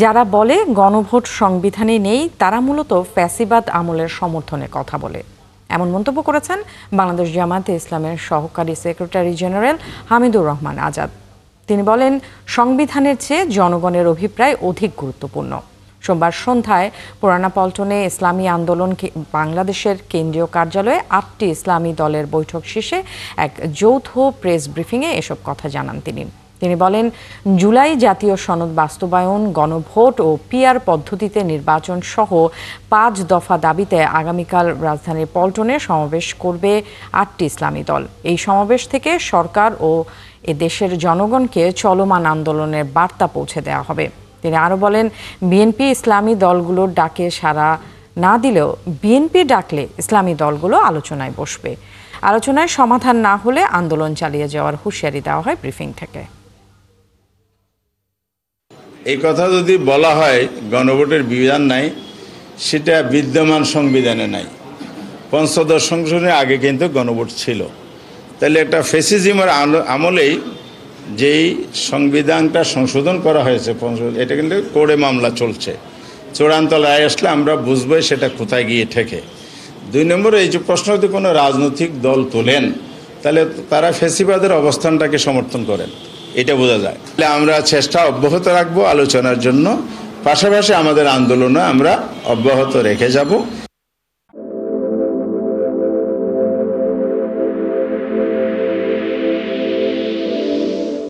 যারা বলে গণভোট সংবিধানে নেই তারা মূলত ফ্যাসিবাদ আমলের সমর্থনে কথা বলে, এমন মন্তব্য করেছেন বাংলাদেশ জামায়াতে ইসলামের সহকারী সেক্রেটারি জেনারেল হামিদুর রহমান আজাদ। তিনি বলেন, সংবিধানের চেয়ে জনগণের অভিপ্রায় অধিক গুরুত্বপূর্ণ। সোমবার সন্ধ্যায় পুরানা পল্টনে ইসলামী আন্দোলন বাংলাদেশের কেন্দ্রীয় কার্যালয়ে 8টি ইসলামী দলের বৈঠক শেষে এক যৌথ প্রেস ব্রিফিংয়ে এসব কথা জানান তিনি বলেন, জুলাই জাতীয় সনদ বাস্তবায়ন, গণভোট ও পিআর পদ্ধতিতে নির্বাচন সহ 5 দফা দাবিতে আগামীকাল রাজধানীর পল্টনে সমাবেশ করবে 8টি ইসলামী দল। এই সমাবেশ থেকে সরকার ও এ দেশের জনগণকে চলমান আন্দোলনের বার্তা পৌঁছে দেওয়া হবে। তিনি আরও বলেন, বিএনপি ইসলামী দলগুলোর ডাকে সাড়া না দিলেও বিএনপি ডাকলে ইসলামী দলগুলো আলোচনায় বসবে। আলোচনায় সমাধান না হলে আন্দোলন চালিয়ে যাওয়ার হুঁশিয়ারি দেওয়া হয় ব্রিফিং থেকে। এই কথা যদি বলা হয় গণভোটের বিধান নাই, সেটা বিদ্যমান সংবিধানে নাই। পঞ্চদশ সংশোধনের আগে কিন্তু গণভোট ছিল। তাহলে একটা ফ্যাসিজমের আমলেই যেই সংবিধানটা সংশোধন করা হয়েছে, এটা কিন্তু কোর্টে মামলা চলছে। চূড়ান্ত রায় আসলে আমরা বুঝবো সেটা কোথায় গিয়ে ঠেকে। 2 নম্বরে, এই যে প্রশ্ন যদি কোনো রাজনৈতিক দল তোলেন, তাহলে তারা ফ্যাসিবাদের অবস্থানটাকে সমর্থন করেন, এটা বোঝা যায়। তাহলে আমরা চেষ্টা অব্যাহত রাখবো আলোচনার জন্য, পাশাপাশি আমাদের আন্দোলনে আমরা অব্যাহত রেখে যাব।